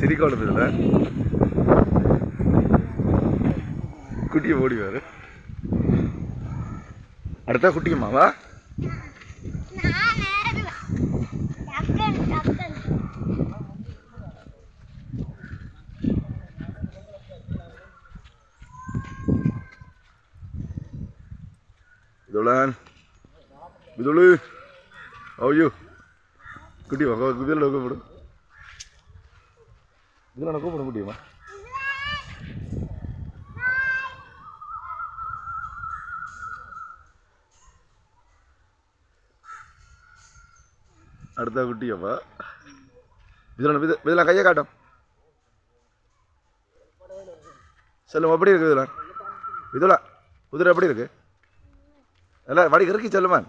சிரிக்கணும் இதில் குட்டியை ஓடிவார் அடுத்தா குட்டியம்மாவா Bidulan, Bidulu, how are you? Kutti ma, Bidula ko puro. Bidula ko puro kutti ma. அடுத்த குட்டி அப்பா Bidula கையை காட்டும் சொல்லுமா எப்படி இருக்கு Bidula குதிரை எப்படி இருக்கு எல்லாம் வடி இறக்கி சொல்லுமான்